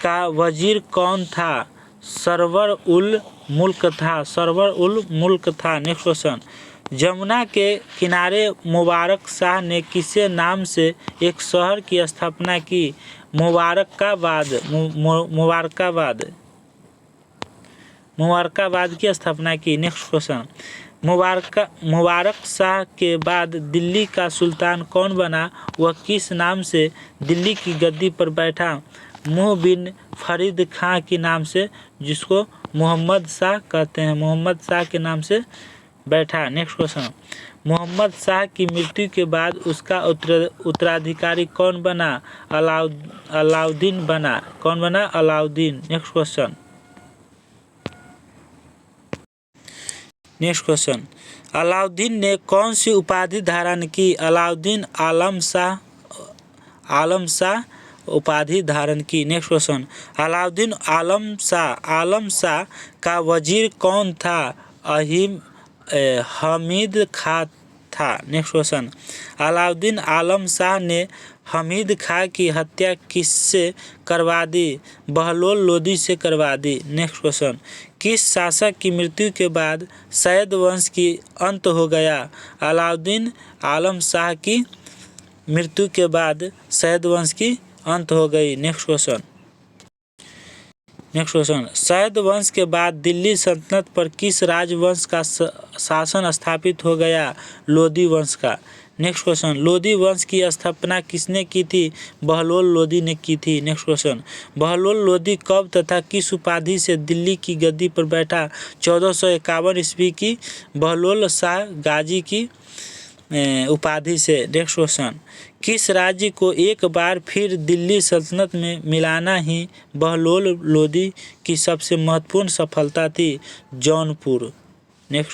का वजीर कौन था? सरवर उल मुल्क था। Next question. जमुना के किनारे मुबारक शाह ने किसे नाम से एक शहर की स्थापना की? मुबारकाबाद की स्थापना की। Next question. मुबारक शाह के बाद दिल्ली का सुल्तान कौन बना? वह किस नाम से दिल्ली की गद्दी पर बैठा? मुह बिन फरीद खां के नाम से, जिसको मोहम्मद शाह कहते हैं। मोहम्मद शाह के नाम से बैठा। Next question. मोहम्मद शाह की मृत्यु के बाद उसका उत्तराधिकारी कौन बना? अलाउद्दीन बना। कौन बना? अलाउद्दीन। Next question. अलाउद्दीन ने कौन सी उपाधि धारण की? अलाउद्दीन आलम शाह उपाधि धारण की। Next question. अलाउद्दीन आलम शाह का वजीर कौन था? हमीद खां था। Next question. अलाउद्दीन आलम शाह ने हमीद खां की हत्या किससे करवा दी? बहलोल लोदी से करवा दी। Next question. किस शासक की मृत्यु के बाद सैयद वंश की अंत हो गया? अलाउद्दीन आलम शाह की मृत्यु के बाद सैयद वंश की अंत हो गई। Next question. सैयद वंश के बाद दिल्ली सल्तनत पर किस राजवंश का शासन स्थापित हो गया? लोदी वंश का। Next question. लोदी वंश की स्थापना किसने की थी? बहलोल लोदी ने की थी। Next question. बहलोल लोदी कब तथा किस उपाधि से दिल्ली की गद्दी पर बैठा? 1451 ईस्वी की बहलोल शाह गाजी की उपाधि से। Next question. किस राज्य को एक बार फिर दिल्ली सल्तनत में मिलाना ही बहलोल लोदी की सबसे महत्वपूर्ण सफलता थी? जौनपुर। Next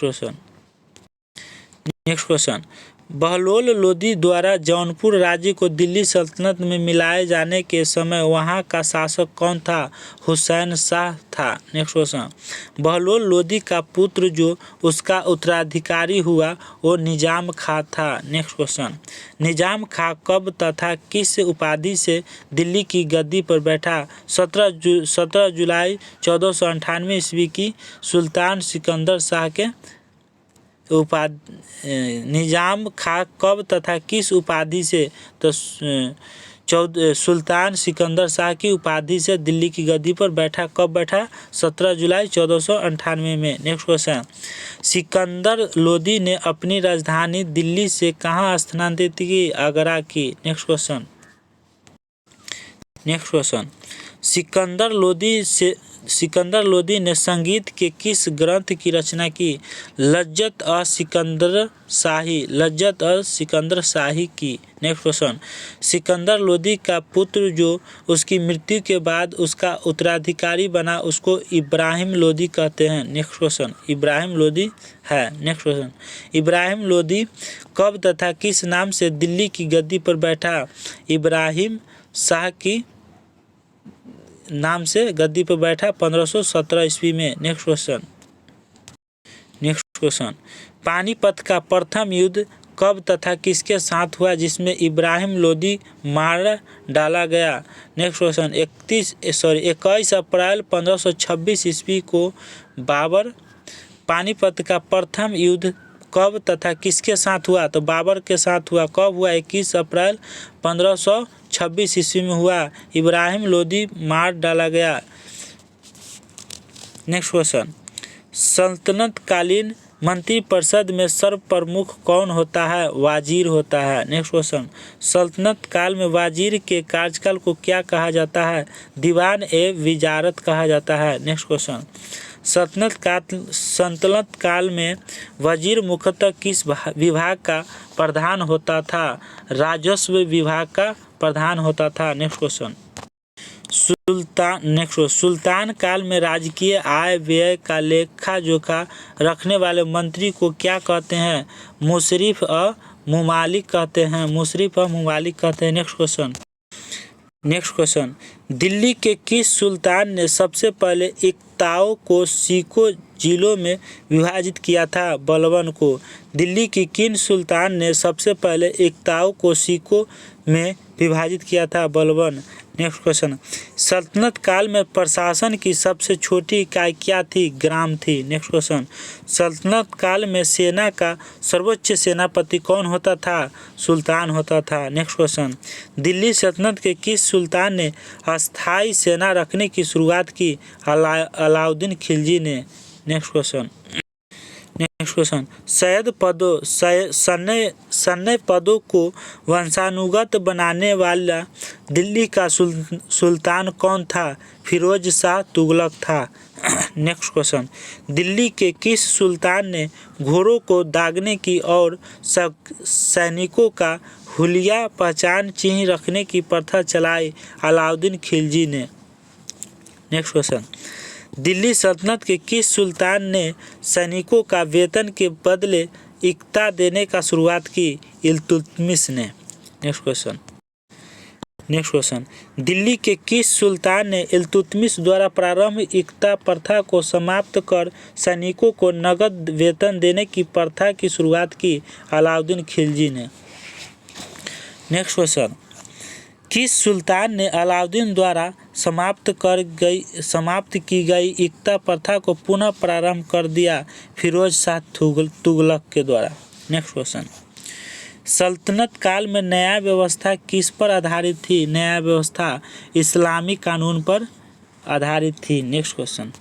question. बहलोल लोदी द्वारा जौनपुर राज्य को दिल्ली सल्तनत में मिलाए जाने के समय वहां का शासक कौन था? हुसैन शाह था। Next question. बहलोल लोदी का पुत्र जो उसका उत्तराधिकारी हुआ वो निजाम खां था। Next question. निजाम खां कब तथा किस उपाधि से दिल्ली की गद्दी पर बैठा? 17 जुलाई 1498 ईस्वी की सुल्तान सिकंदर शाह के निजाम खां कब तथा किस उपाधि से? तो सुल्तान सिकंदर शाह की उपाधि से दिल्ली की गद्दी पर बैठा। कब बैठा? 17 जुलाई 1498 में। Next question. सिकंदर लोदी ने अपनी राजधानी दिल्ली से कहाँ स्थानांतरित की? आगरा की। Next question. Next question, Sikandar Lodi ने संगीत के किस ग्रंथ की रचना की? लज्जत अ सिकंदर शाही की। नेक्स्ट क्वेश्चन, सिकंदर लोदी का पुत्र जो उसकी मृत्यु के बाद उसका उत्तराधिकारी बना उसको इब्राहिम लोदी कहते हैं। नेक्स्ट क्वेश्चन, इब्राहिम लोदी है। नेक्स्ट क्वेश्चन, इब्राहिम लोदी कब तथा किस नाम से दिल्ली की गद्दी पर बैठा? इब्राहिम शाह की नाम से गद्दी पर बैठा 1517 ईस्वी में। नेक्स्ट क्वेश्चन, पानीपत का प्रथम युद्ध कब तथा किसके साथ हुआ जिसमें इब्राहिम लोदी मार डाला गया? नेक्स्ट क्वेश्चन, 21 अप्रैल 1526 ईस्वी को बाबर। पानीपत का प्रथम युद्ध कब तथा किसके साथ हुआ? तो बाबर के साथ हुआ। कब हुआ? 21 अप्रैल 1526 ईस्वी में हुआ। इब्राहिम लोदी मार डाला गया। नेक्स्ट क्वेश्चन, सल्तनत कालीन मंत्रिपरिषद में सर्वप्रमुख कौन होता है? वाजीर होता है। नेक्स्ट क्वेश्चन, सल्तनत काल में वाजीर के कार्यकाल को क्या कहा जाता है? दीवान ए विजारत कहा जाता है। नेक्स्ट क्वेश्चन, सल्तनत काल में वजीर मुख्यतः किस विभाग का प्रधान होता था? राजस्व विभाग का प्रधान होता था। नेक्स्ट क्वेश्चन, सुल्तान काल में राजकीय आय व्यय का लेखा जोखा रखने वाले मंत्री को क्या कहते हैं? मुशर्रिफ अ मुमालिक कहते हैं। नेक्स्ट क्वेश्चन, दिल्ली के किस सुल्तान ने सबसे पहले इक्ताओं को सिकों जिलों में विभाजित किया था? बलबन को। दिल्ली की किन सुल्तान ने सबसे पहले इक्ताओं को सिकों में विभाजित किया था? बलबन। नेक्स्ट क्वेश्चन, सल्तनत काल में प्रशासन की सबसे छोटी इकाई क्या थी? ग्राम थी। नेक्स्ट क्वेश्चन, सल्तनत काल में सेना का सर्वोच्च सेनापति कौन होता था? सुल्तान होता था। नेक्स्ट क्वेश्चन, दिल्ली सल्तनत के किस सुल्तान ने अस्थायी सेना रखने की शुरुआत की? अलाउद्दीन खिलजी ने। नेक्स्ट क्वेश्चन, सन्य पदों को वंशानुगत बनाने वाला दिल्ली का सुल्तान कौन था? फिरोज शाह तुगलक था। नेक्स्ट क्वेश्चन, दिल्ली के किस सुल्तान ने घोड़ों को दागने की और सैनिकों का हुलिया पहचान चिन्ह रखने की प्रथा चलाई? अलाउद्दीन खिलजी ने। नेक्स्ट क्वेश्चन, दिल्ली सल्तनत के किस सुल्तान ने सैनिकों का वेतन के बदले इक्ता देने का शुरुआत की? इल्तुतमिश ने। नेक्स्ट क्वेश्चन, दिल्ली के किस सुल्तान ने इल्तुतमिश द्वारा प्रारंभ इक्ता प्रथा को समाप्त कर सैनिकों को नगद वेतन देने की प्रथा की शुरुआत की? अलाउद्दीन खिलजी ने। नेक्स्ट क्वेश्चन, किस सुल्तान ने अलाउद्दीन द्वारा समाप्त की गई इक्ता प्रथा को पुनः प्रारंभ कर दिया? फिरोज शाह तुगलक के द्वारा। नेक्स्ट क्वेश्चन, सल्तनत काल में न्याय व्यवस्था किस पर आधारित थी? न्याय व्यवस्था इस्लामी कानून पर आधारित थी। नेक्स्ट क्वेश्चन,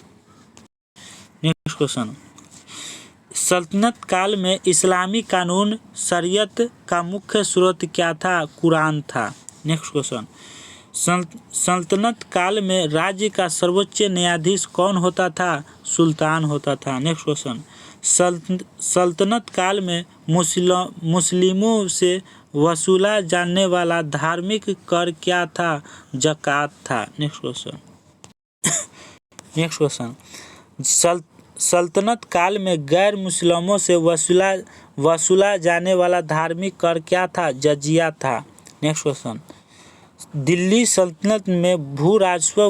सल्तनत काल में इस्लामी कानून शरीयत का मुख्य स्रोत क्या था? कुरान था। नेक्स्ट क्वेश्चन, सल्तनत काल में राज्य का सर्वोच्च न्यायाधीश कौन होता था? सुल्तान होता था। नेक्स्ट क्वेश्चन, सल्तनत काल में मुस्लिमों से वसूला जाने वाला धार्मिक कर क्या था? ज़कात था। नेक्स्ट क्वेश्चन, सल्तनत काल में गैर मुस्लिमों से वसूला जाने वाला धार्मिक कर क्या था? जजिया था। नेक्स्ट क्वेश्चन, दिल्ली सल्तनत में भू राजस्व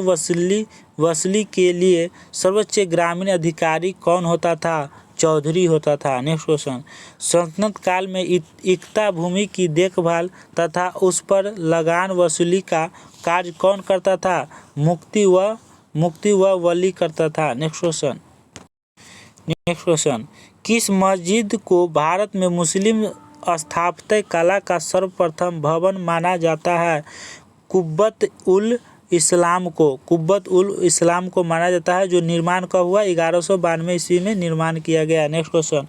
वसूली के लिए सर्वोच्च ग्रामीण अधिकारी कौन होता था? चौधरी होता था। नेक्स्ट क्वेश्चन, सल्तनत काल में इक्ता भूमि की देखभाल तथा उस पर लगान वसूली का कार्य कौन करता था? मुफ्ती व वली करता था। नेक्स्ट क्वेश्चन, किस मस्जिद को भारत में मुस्लिम स्थापत्य कला का सर्वप्रथम भवन माना जाता है? कुब्बत उल इस्लाम को कुब्बत उल इस्लाम को माना जाता है, जो निर्माण कब हुआ? 1192 ईस्वी में निर्माण किया गया। नेक्स्ट क्वेश्चन,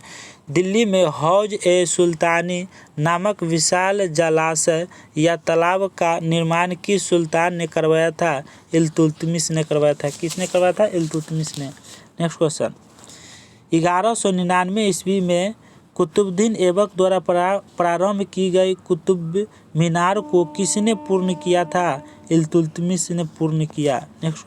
दिल्ली में हौज ए सुल्तानी नामक विशाल जलाशय या तालाब का निर्माण किस सुल्तान ने करवाया था? इल्तुतमिश ने करवाया था। किसने करवाया था? इल्तुतमिश ने। नेक्स्ट क्वेश्चन, 1199 ईस्वी में कुतुबुद्दीन ऐबक द्वारा प्रारंभ की गई कुतुब मीनार को किसने पूर्ण किया था? इल्तुतमिश ने पूर्ण किया। नेक्स्ट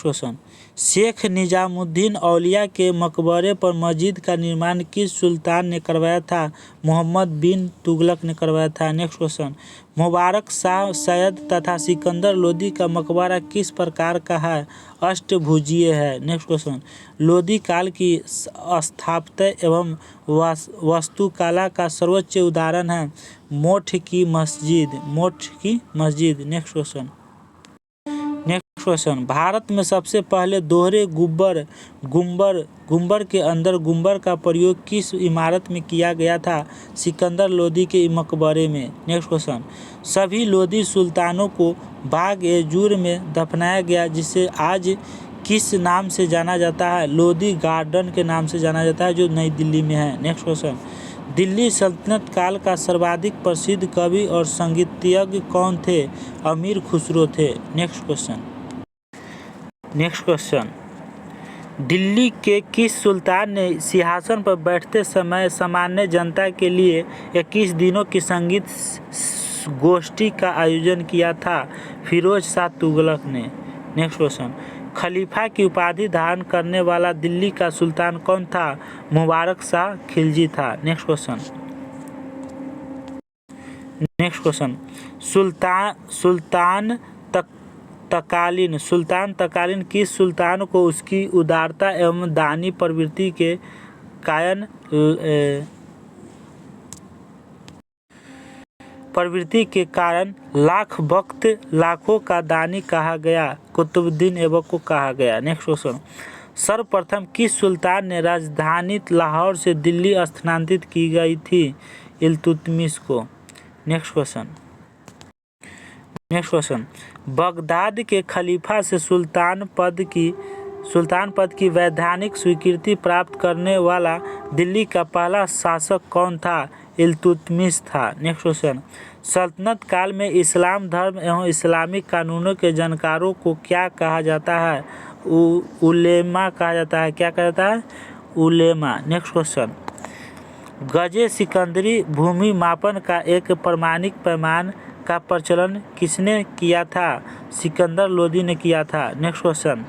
क्वेश्चन, शेख निजामुद्दीन औलिया के मकबरे पर मस्जिद का निर्माण किस सुल्तान ने करवाया था? मोहम्मद बिन तुगलक ने करवाया था। नेक्स्ट क्वेश्चन, मुबारक शाह सैयद तथा सिकंदर लोदी का मकबरा किस प्रकार का है? अष्टभुजीय है। नेक्स्ट क्वेश्चन, लोदी काल की स्थापत्य एवं वास्तुकला का सर्वोच्च उदाहरण है मोठ की मस्जिद। मोठ की मस्जिद। नेक्स्ट क्वेश्चन, भारत में सबसे पहले दोहरे गुंबर के अंदर गुंबर का प्रयोग किस इमारत में किया गया था? सिकंदर लोदी के मकबरे में। नेक्स्ट क्वेश्चन, सभी लोदी सुल्तानों को बाग-ए-जूर में दफनाया गया, जिसे आज किस नाम से जाना जाता है? लोदी गार्डन के नाम से जाना जाता है, जो नई दिल्ली में है। नेक्स्ट क्वेश्चन, दिल्ली सल्तनत काल का सर्वाधिक प्रसिद्ध कवि और संगीतज्ञ कौन थे? अमीर खुसरो थे। नेक्स्ट क्वेश्चन, दिल्ली के किस सुल्तान ने सिंहासन पर बैठते समय सामान्य जनता के लिए 21 दिनों की संगीत गोष्ठी का आयोजन किया था? फिरोज शाह तुगलक ने। नेक्स्ट क्वेश्चन, खलीफा की उपाधि धारण करने वाला दिल्ली का सुल्तान कौन था? मुबारक शाह खिलजी था। नेक्स्ट क्वेश्चन, सुल्तान तकालीन किस सुल्तान को उसकी उदारता एवं दानी प्रवृत्ति के कारण लाख वक्त लाखों का दानी कहा गया? कुतुबुद्दीन ऐबक को कहा गया। नेक्स्ट क्वेश्चन, सर्वप्रथम किस सुल्तान ने राजधानी लाहौर से दिल्ली स्थानांतरित की गई थी? इल्तुतमिश को। नेक्स्ट क्वेश्चन, बगदाद के खलीफा से सुल्तान पद की वैधानिक स्वीकृति प्राप्त करने वाला दिल्ली का पहला शासक कौन था? इल्तुतमिश था। नेक्स्ट क्वेश्चन, सल्तनत काल में इस्लाम धर्म एवं इस्लामी कानूनों के जानकारों को क्या कहा जाता है? उलेमा कहा जाता है। क्या कहा जाता है? उलेमा। नेक्स्ट क्वेश्चन, गजे सिकंदरी भूमि मापन का एक प्रमाणिक पैमान का प्रचलन किसने किया था? सिकंदर लोदी ने किया था। Next question,